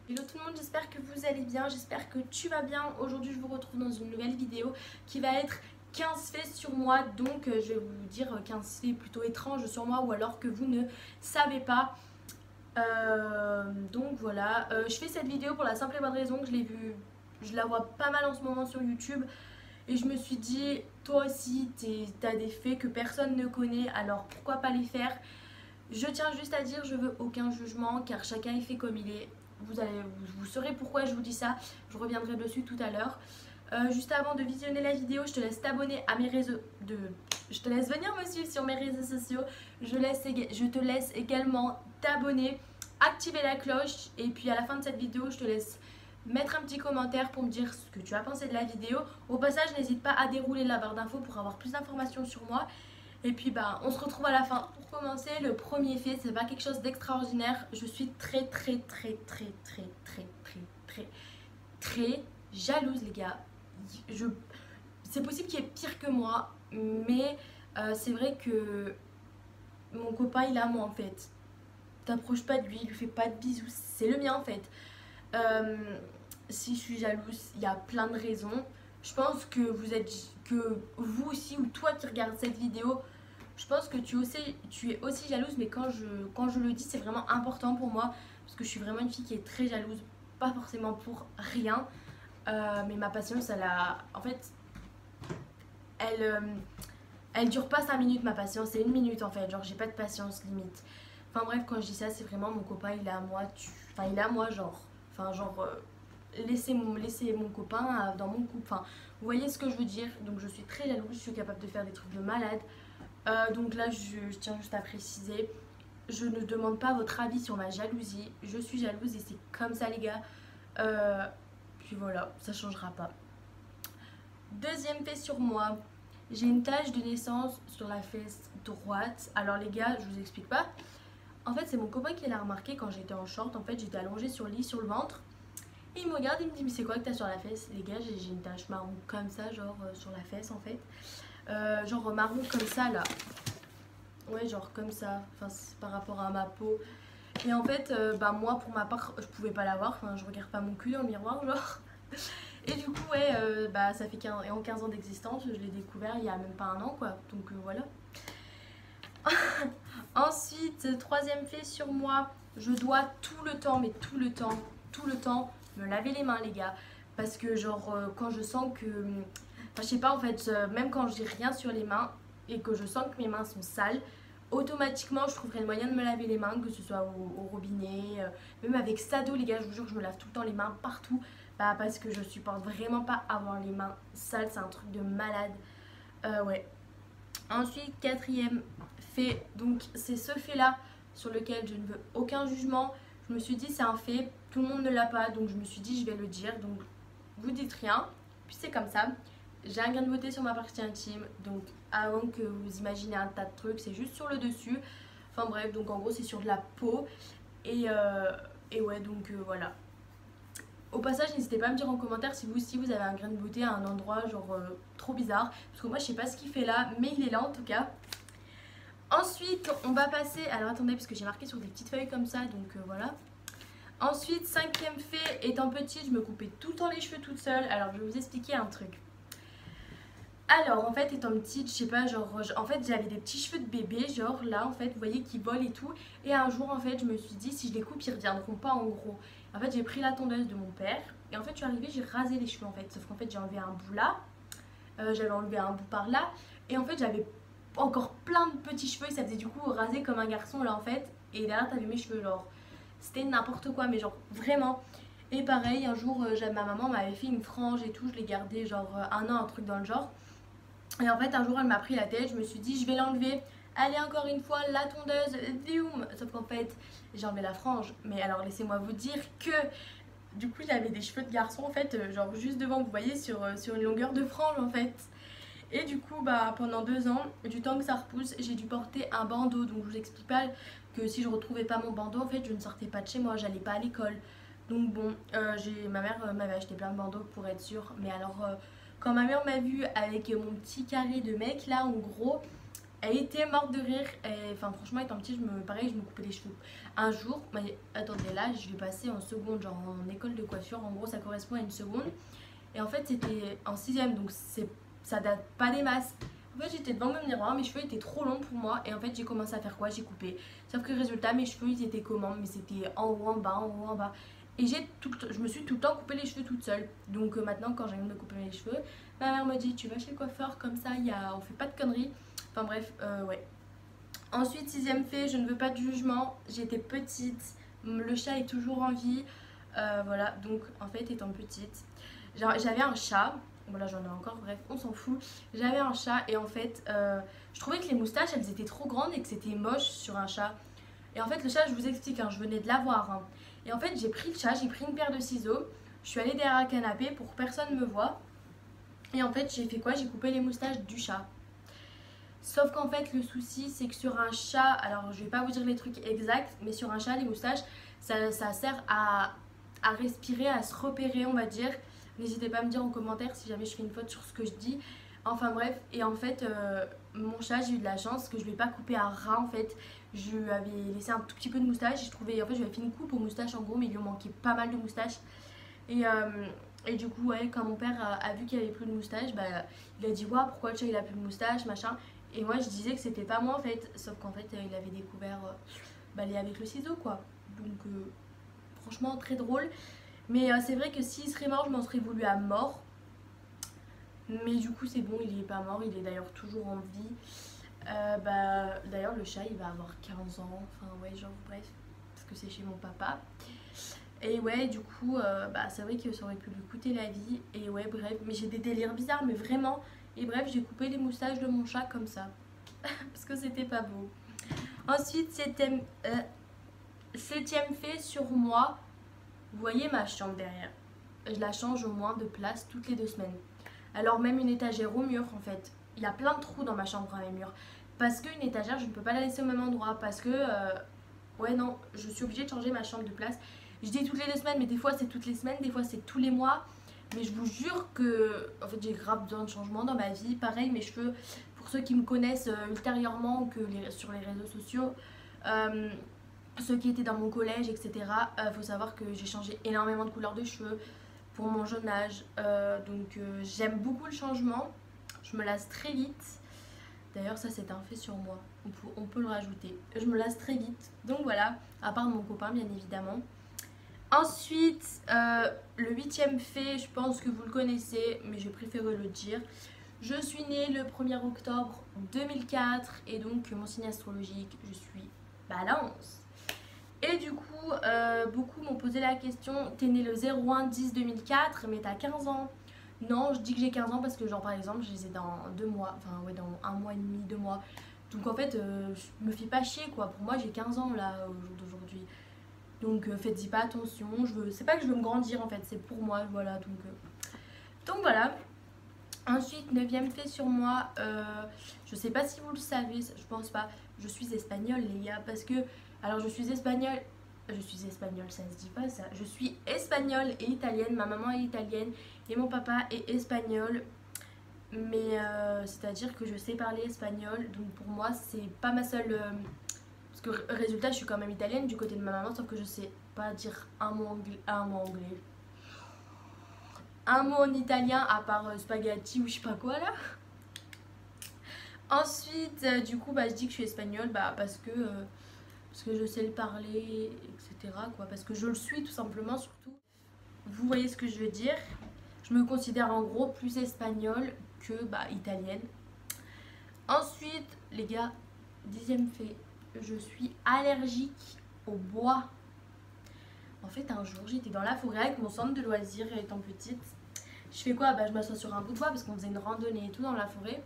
Hello tout le monde, j'espère que vous allez bien, j'espère que tu vas bien. Aujourd'hui je vous retrouve dans une nouvelle vidéo qui va être 15 faits sur moi. Donc je vais vous dire 15 faits plutôt étranges sur moi ou alors que vous ne savez pas. Donc voilà, je fais cette vidéo pour la simple et bonne raison que je l'ai vue, je la vois pas mal en ce moment sur YouTube. Et je me suis dit, toi aussi t'as des faits que personne ne connaît, alors pourquoi pas les faire. Je tiens juste à dire, je veux aucun jugement car chacun est fait comme il est. Vous saurez pourquoi je vous dis ça, je reviendrai dessus tout à l'heure. Juste avant de visionner la vidéo, je te laisse t'abonner à mes réseaux je te laisse venir me suivre sur mes réseaux sociaux. Je te laisse également t'abonner, activer la cloche et puis à la fin de cette vidéo, je te laisse mettre un petit commentaire pour me dire ce que tu as pensé de la vidéo. Au passage, n'hésite pas à dérouler la barre d'infos pour avoir plus d'informations sur moi. Et puis bah, on se retrouve à la fin. Pour commencer, le premier fait, c'est pas quelque chose d'extraordinaire. Je suis très jalouse les gars. C'est possible qu'il y ait pire que moi, mais c'est vrai que mon copain il est à moi en fait. T'approches pas de lui, lui fais pas de bisous, c'est le mien en fait. Euh, si je suis jalouse, il y a plein de raisons. Je pense que vous aussi ou toi qui regardes cette vidéo, je pense que tu es aussi jalouse, mais quand je le dis, c'est vraiment important pour moi parce que je suis vraiment une fille qui est très jalouse, pas forcément pour rien, mais ma patience, en fait, elle, euh, elle dure pas 5 minutes ma patience, c'est 1 minute en fait, genre j'ai pas de patience limite. Enfin bref, quand je dis ça, c'est vraiment mon copain, il est à moi, enfin il est à moi genre, laissez mon copain dans mon couple, enfin vous voyez ce que je veux dire. Donc je suis très jalouse, je suis capable de faire des trucs de malade. Donc là je tiens juste à préciser, je ne demande pas votre avis sur ma jalousie, je suis jalouse et c'est comme ça les gars. Euh, Puis voilà, ça changera pas. Deuxième fait sur moi, j'ai une tache de naissance sur la fesse droite. Alors les gars, je vous explique pas. En fait, c'est mon copain qui l'a remarqué quand j'étais en short. En fait, j'étais allongée sur le lit, sur le ventre. Et il me regarde, il me dit mais c'est quoi que t'as sur la fesse? Les gars, j'ai une tache marron comme ça, genre sur la fesse en fait. Genre marron comme ça là. Ouais, genre comme ça. Enfin, c'est par rapport à ma peau. Et en fait, bah moi pour ma part, je pouvais pas l'avoir. Enfin, je regarde pas mon cul dans le miroir, genre. Et du coup, ouais, bah ça fait 15 ans d'existence. Je l'ai découvert il y a même pas 1 an, quoi. Donc voilà. Ensuite, troisième fait sur moi, je dois tout le temps, mais tout le temps, me laver les mains, les gars. Parce que, genre, quand je sens que. Enfin, je sais pas, en fait, même quand j'ai rien sur les mains et que je sens que mes mains sont sales, automatiquement, je trouverai le moyen de me laver les mains, que ce soit au robinet, même avec Sado, les gars, je vous jure, je me lave tout le temps les mains partout. Bah, parce que je supporte vraiment pas avoir les mains sales, c'est un truc de malade. Ouais. Ensuite, quatrième fait, donc c'est ce fait-là sur lequel je ne veux aucun jugement. Je me suis dit c'est un fait, tout le monde ne l'a pas, donc je me suis dit je vais le dire. Donc vous dites rien, puis c'est comme ça. J'ai un grain de beauté sur ma partie intime, donc avant que vous imaginez un tas de trucs, c'est juste sur le dessus. Enfin bref, donc en gros c'est sur de la peau. Et, euh, et ouais, donc voilà. Au passage, n'hésitez pas à me dire en commentaire si vous aussi vous avez un grain de beauté à un endroit genre trop bizarre. Parce que moi je sais pas ce qu'il fait là, mais il est là en tout cas. Ensuite, on va passer. Alors attendez, parce que j'ai marqué sur des petites feuilles comme ça, donc voilà. Ensuite, cinquième fait, étant petite, je me coupais tout le temps les cheveux toute seule. Alors je vais vous expliquer un truc. Alors en fait, étant petite, je sais pas, genre, en fait j'avais des petits cheveux de bébé, genre là en fait, vous voyez, qui volent et tout. Et un jour en fait, je me suis dit, si je les coupe, ils reviendront pas en gros. En fait, j'ai pris la tondeuse de mon père et en fait, je suis arrivée, j'ai rasé les cheveux en fait. Sauf qu'en fait, j'ai enlevé un bout là, j'avais enlevé un bout par là. Et en fait, j'avais encore plein de petits cheveux et ça faisait du coup raser comme un garçon là en fait. Et derrière, t'avais mes cheveux, genre, c'était n'importe quoi, mais genre vraiment. Et pareil, un jour, ma maman m'avait fait une frange et tout, je l'ai gardée genre 1 an, un truc dans le genre. Et en fait, un jour, elle m'a pris la tête, je me suis dit, je vais l'enlever. Allez, encore une fois, la tondeuse, zoom. Sauf qu'en fait, j'ai enlevé la frange. Mais alors, laissez-moi vous dire que du coup, j'avais des cheveux de garçon, en fait, genre juste devant, vous voyez, sur une longueur de frange, en fait. Et du coup, bah, pendant 2 ans, du temps que ça repousse, j'ai dû porter un bandeau. Donc, je vous explique pas que si je retrouvais pas mon bandeau, en fait, je ne sortais pas de chez moi, j'allais pas à l'école. Donc, bon, ma mère m'avait acheté plein de bandeaux pour être sûre. Mais alors, quand ma mère m'a vue avec mon petit carré de mec là, en gros, Elle était morte de rire. Et, enfin, franchement, étant petite, pareil, je me coupais les cheveux. Un jour, mais attendez, là, je l'ai passé en seconde, genre en école de coiffure. En gros, ça correspond à une seconde. Et en fait, c'était en sixième, donc ça date pas des masses. En fait, j'étais devant mon miroir, mes cheveux étaient trop longs pour moi. Et en fait, j'ai commencé à faire quoi? J'ai coupé. Sauf que résultat, mes cheveux, ils étaient comment? Mais c'était en haut, en bas, en haut, en bas. Et je me suis tout le temps coupé les cheveux toute seule. Donc maintenant, quand j'ai envie de me couper les cheveux, ma mère me dit, tu vas chez le coiffeur, comme ça, on fait pas de conneries. Enfin bref, ouais. Ensuite, sixième fait, je ne veux pas de jugement. J'étais petite, le chat est toujours en vie. Voilà, donc en fait, étant petite, j'avais un chat. Voilà, j'en ai encore, bref, on s'en fout. J'avais un chat et en fait, je trouvais que les moustaches, elles étaient trop grandes et que c'était moche sur un chat. Et en fait, le chat, je vous explique, hein, je venais de l'avoir. Hein. Et en fait, j'ai pris le chat, j'ai pris une paire de ciseaux. Je suis allée derrière un canapé pour que personne ne me voie. Et en fait, j'ai fait quoi? J'ai coupé les moustaches du chat. Sauf qu'en fait, le souci, c'est que sur un chat, alors je vais pas vous dire les trucs exacts, mais sur un chat, les moustaches, ça sert à respirer, à se repérer, on va dire. N'hésitez pas à me dire en commentaire si jamais je fais une faute sur ce que je dis. Enfin bref, et en fait, mon chat, j'ai eu de la chance que je ne l'ai pas coupé à ras en fait. Je lui avais laissé un tout petit peu de moustache. Je trouvais, en fait, je lui avais fait une coupe aux moustaches en gros, mais il lui manquait pas mal de moustaches. Et, et du coup, ouais, quand mon père a vu qu'il n'y avait plus de moustache, bah, il a dit, ouais, pourquoi le chat il a plus de moustache, machin. Et moi, je disais que c'était pas moi en fait. Sauf qu'en fait, il avait découvert balayé avec le ciseau quoi. Donc, franchement, très drôle. Mais c'est vrai que s'il serait mort, je m'en serais voulu à mort. Mais du coup, c'est bon, il est pas mort, il est d'ailleurs toujours en vie. D'ailleurs, le chat, il va avoir 15 ans. Enfin, ouais, genre, bref, parce que c'est chez mon papa. Et ouais, du coup, c'est vrai que ça aurait pu lui coûter la vie. Et ouais, bref, mais j'ai des délires bizarres, mais vraiment. Et bref, j'ai coupé les moustaches de mon chat comme ça. Parce que c'était pas beau. Ensuite, septième fait sur moi. Vous voyez ma chambre derrière. Je la change au moins de place toutes les 2 semaines. Alors même une étagère au mur en fait. Il y a plein de trous dans ma chambre dans les murs. Parce qu'une étagère, je ne peux pas la laisser au même endroit. Parce que, ouais non, je suis obligée de changer ma chambre de place. Je dis toutes les 2 semaines, mais des fois c'est toutes les semaines, des fois c'est tous les mois. Mais je vous jure que, en fait, j'ai grave besoin de changement dans ma vie. Pareil, mes cheveux, pour ceux qui me connaissent ultérieurement ou sur les réseaux sociaux, ceux qui étaient dans mon collège, etc. Faut savoir que j'ai changé énormément de couleur de cheveux pour mon jeune âge. Donc j'aime beaucoup le changement. Je me lasse très vite. D'ailleurs ça c'est un fait sur moi. On peut le rajouter. Je me lasse très vite. Donc voilà, à part mon copain bien évidemment. Ensuite, le 8e fait, je pense que vous le connaissez, mais je préférerais le dire. Je suis née le 1er octobre 2004 et donc mon signe astrologique, je suis Balance. Et du coup, beaucoup m'ont posé la question, t'es née le 01-10-2004 mais t'as 15 ans. Non, je dis que j'ai 15 ans parce que genre par exemple, je les ai dans 2 mois, enfin ouais, dans 1 mois et demi, 2 mois. Donc en fait, je me fais pas chier quoi. Pour moi, j'ai 15 ans là, au jour d'aujourd'hui. Donc faites-y pas attention, c'est pas que je veux me grandir en fait, c'est pour moi, voilà. Donc voilà. Ensuite, 9e fait sur moi, je sais pas si vous le savez, je pense pas, je suis espagnole les gars, parce que, alors je suis espagnole, ça se dit pas ça, je suis espagnole et italienne, ma maman est italienne et mon papa est espagnol, mais c'est-à-dire que je sais parler espagnol, donc pour moi c'est pas ma seule, parce que résultat je suis quand même italienne du côté de ma maman, sauf que je sais pas dire un mot anglais. Un mot en italien à part spaghetti ou je sais pas quoi là. Ensuite, du coup, je dis que je suis espagnole parce que je sais le parler, etc. Quoi, parce que je le suis tout simplement, surtout. Vous voyez ce que je veux dire? Je me considère en gros plus espagnole que italienne. Ensuite, les gars, 10e fait, je suis allergique au bois. En fait, un jour, j'étais dans la forêt avec mon centre de loisirs étant petite. Je fais quoi? Je m'assois sur un bout de bois parce qu'on faisait une randonnée et tout dans la forêt.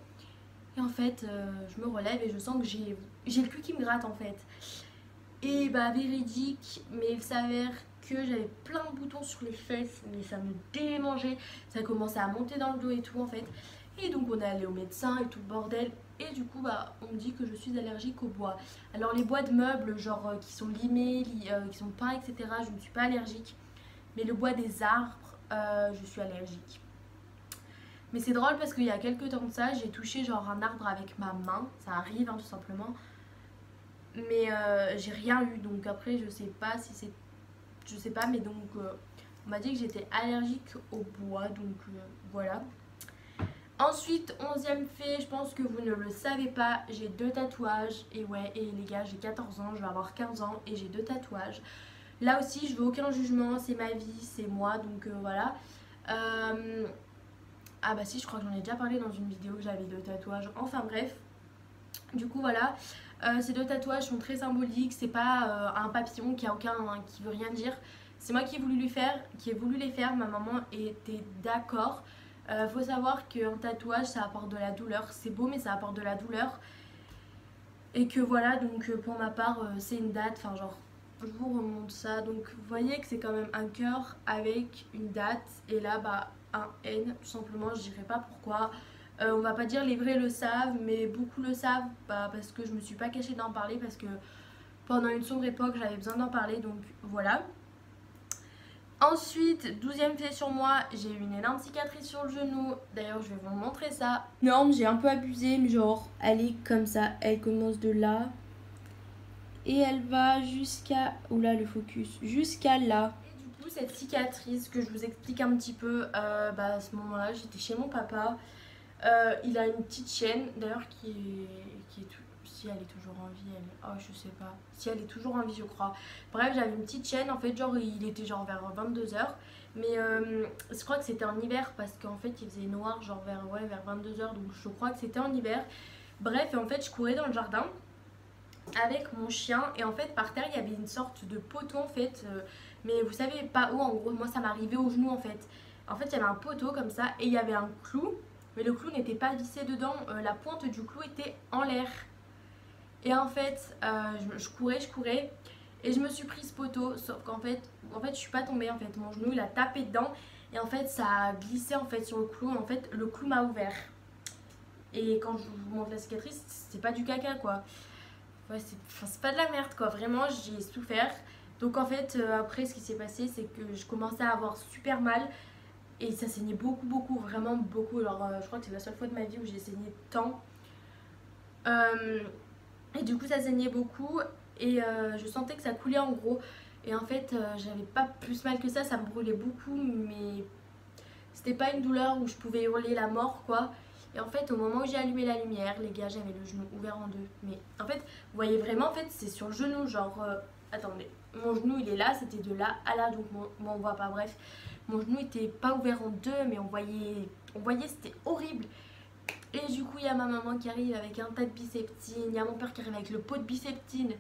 Et en fait, je me relève et je sens que j'ai le cul qui me gratte en fait. Et véridique, mais il s'avère que j'avais plein de boutons sur les fesses, mais ça me démangeait. Ça commençait à monter dans le dos et tout en fait. Et donc on est allé au médecin et tout le bordel. Et du coup, on me dit que je suis allergique au bois. Alors les bois de meubles, genre qui sont limés, qui sont peints, etc., je ne suis pas allergique. Mais le bois des arbres, je suis allergique. Mais c'est drôle parce qu'il y a quelques temps de ça, j'ai touché genre un arbre avec ma main. Ça arrive hein, tout simplement. Mais j'ai rien eu. Donc après je sais pas si c'est... Je sais pas mais donc on m'a dit que j'étais allergique au bois. Donc voilà. Ensuite, 11e fait, je pense que vous ne le savez pas, j'ai 2 tatouages. Et ouais, et les gars, j'ai 14 ans, je vais avoir 15 ans et j'ai 2 tatouages. Là aussi, je veux aucun jugement, c'est ma vie, c'est moi, donc voilà. Ah bah si, je crois que j'en ai déjà parlé dans une vidéo que j'avais 2 tatouages. Enfin bref, du coup voilà. Ces 2 tatouages sont très symboliques, c'est pas un papillon qui a aucun, qui veut rien dire. C'est moi qui ai voulu les faire, ma maman était d'accord. Faut savoir qu'un tatouage ça apporte de la douleur, c'est beau mais ça apporte de la douleur. Et que voilà, donc pour ma part c'est une date, enfin genre je vous remonte ça. Donc vous voyez que c'est quand même un cœur avec une date et là bah un N tout simplement, je dirais pas pourquoi. On va pas dire les vrais le savent mais beaucoup le savent bah, parce que je me suis pas cachée d'en parler parce que pendant une sombre époque j'avais besoin d'en parler donc voilà. Ensuite, 12e fait sur moi, j'ai eu une énorme cicatrice sur le genou. D'ailleurs, je vais vous montrer ça. Non, j'ai un peu abusé, mais genre, elle est comme ça. Elle commence de là. Et elle va jusqu'à... Oula, le focus. Jusqu'à là. Et du coup, cette cicatrice que je vous explique un petit peu, bah, à ce moment-là, j'étais chez mon papa. Il a une petite chienne, d'ailleurs, qui est si elle est toujours en vie, elle est... Oh, je sais pas. Si elle est toujours en vie, je crois. Bref, j'avais une petite chienne, en fait, genre, il était genre vers 22 heures. Mais je crois que c'était en hiver, parce qu'en fait, il faisait noir, genre vers 22 heures. Donc, je crois que c'était en hiver. Bref, et en fait, je courais dans le jardin avec mon chien. Et en fait, par terre, il y avait une sorte de poteau, en fait. Mais vous savez pas où, en gros, moi, ça m'arrivait au genou, en fait. En fait, il y avait un poteau comme ça, et il y avait un clou. Mais le clou n'était pas vissé dedans, la pointe du clou était en l'air. Et en fait, je courais et je me suis pris ce poteau. Sauf qu'en fait, je suis pas tombée en fait. Mon genou il a tapé dedans et en fait ça a glissé en fait sur le clou. En fait, le clou m'a ouvert. Et quand je vous montre la cicatrice, c'est pas du caca quoi. Ouais, c'est pas de la merde quoi. Vraiment, j'ai souffert. Donc en fait, après ce qui s'est passé, c'est que je commençais à avoir super mal. Et ça saignait beaucoup, vraiment beaucoup. Alors je crois que c'est la seule fois de ma vie où j'ai saigné tant. Et du coup ça saignait beaucoup et je sentais que ça coulait en gros. Et en fait j'avais pas plus mal que ça me brûlait beaucoup mais c'était pas une douleur où je pouvais hurler la mort quoi. Et en fait au moment où j'ai allumé la lumière, les gars, j'avais le genou ouvert en deux. Mais en fait vous voyez vraiment en fait c'est sur le genou genre... attendez, mon genou il est là, c'était de là à là donc bon, on voit pas bref. Mon genou était pas ouvert en deux mais on voyait c'était horrible. Et du coup, il y a ma maman qui arrive avec un tas de biceptine, il y a mon père qui arrive avec le pot de biceptine,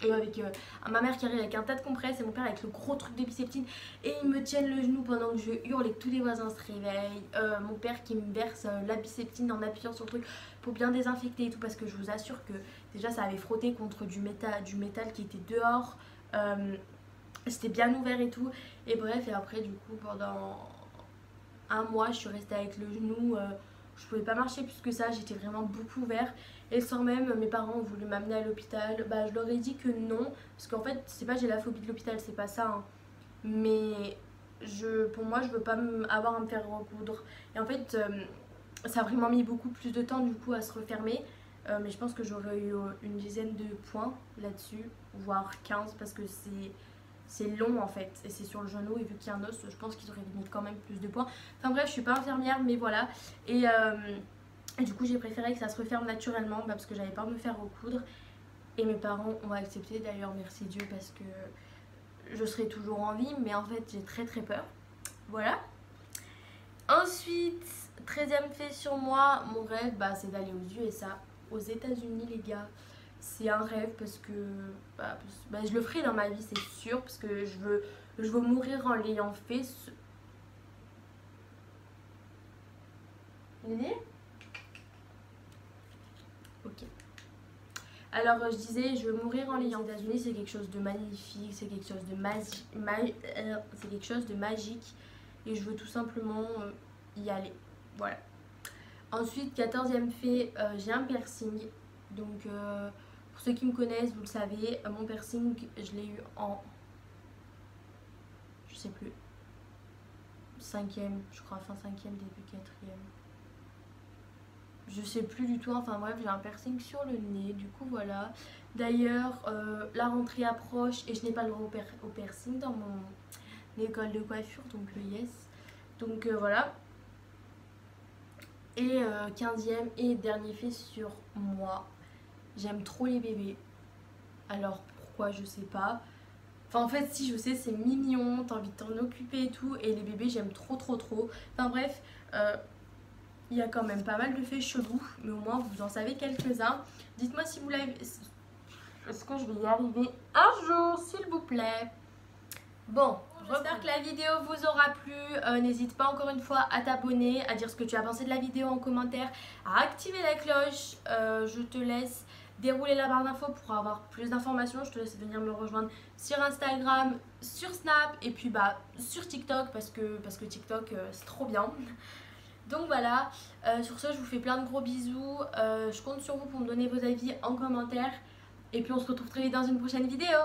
avec ma mère qui arrive avec un tas de compresses et mon père avec le gros truc de biceptine. Et ils me tiennent le genou pendant que je hurle et que tous les voisins se réveillent. Mon père qui me verse la biceptine en appuyant sur le truc pour bien désinfecter et tout, parce que je vous assure que déjà ça avait frotté contre du métal qui était dehors. C'était bien ouvert et tout. Et bref, et après du coup pendant un mois je suis restée avec le genou... je pouvais pas marcher plus que ça, j'étais vraiment beaucoup ouvert. Et le soir même, mes parents ont voulu m'amener à l'hôpital. Bah, je leur ai dit que non, parce qu'en fait, c'est pas j'ai la phobie de l'hôpital, c'est pas ça. Hein. Mais pour moi, je veux pas avoir à me faire recoudre. Et en fait, ça a vraiment mis beaucoup plus de temps du coup à se refermer. Mais je pense que j'aurais eu une dizaine de points là-dessus, voire 15, parce que c'est long en fait et c'est sur le genou et vu qu'il y a un os je pense qu'ils auraient mis quand même plus de points. Enfin bref, je suis pas infirmière mais voilà. Et du coup j'ai préféré que ça se referme naturellement parce que j'avais peur de me faire recoudre. Et mes parents ont accepté d'ailleurs, merci Dieu, parce que je serai toujours en vie mais en fait j'ai très peur. Voilà. Ensuite, 13e fait sur moi, mon rêve bah, c'est d'aller aux USA, aux États-Unis les gars. C'est un rêve parce que je le ferai dans ma vie, c'est sûr, parce que je veux mourir en l'ayant fait. Lily ? Ok. Alors je disais, je veux mourir en l'ayant fait. Les États-Unis, c'est quelque chose de magnifique, c'est quelque chose de magique et je veux tout simplement y aller. Voilà. Ensuite, 14e fait, j'ai un piercing. Donc pour ceux qui me connaissent, vous le savez, mon piercing, je l'ai eu en, je sais plus, 5e, je crois, fin 5e, début 4e. je sais plus du tout, enfin bref, j'ai un piercing sur le nez, du coup voilà. D'ailleurs, la rentrée approche et je n'ai pas le droit au piercing dans mon école de coiffure, donc yes. Donc voilà. Et 15e et dernier fait sur moi, j'aime trop les bébés. Alors pourquoi, je sais pas. Enfin en fait si, je sais, c'est mignon, t'as envie de t'en occuper et tout. Et les bébés j'aime trop trop trop. Enfin bref, il y a quand même pas mal de faits chelous, mais au moins vous en savez quelques-uns. Dites-moi si vous l'avez... Est-ce que je vais y arriver un jour, s'il vous plaît? Bon, j'espère que la vidéo vous aura plu. N'hésite pas encore une fois à t'abonner, à dire ce que tu as pensé de la vidéo en commentaire, à activer la cloche. Je te laisse dérouler la barre d'infos pour avoir plus d'informations. Je te laisse venir me rejoindre sur Instagram, sur Snap et puis sur TikTok parce que TikTok c'est trop bien. Donc voilà, sur ce je vous fais plein de gros bisous. Je compte sur vous pour me donner vos avis en commentaire. Et puis on se retrouve très vite dans une prochaine vidéo.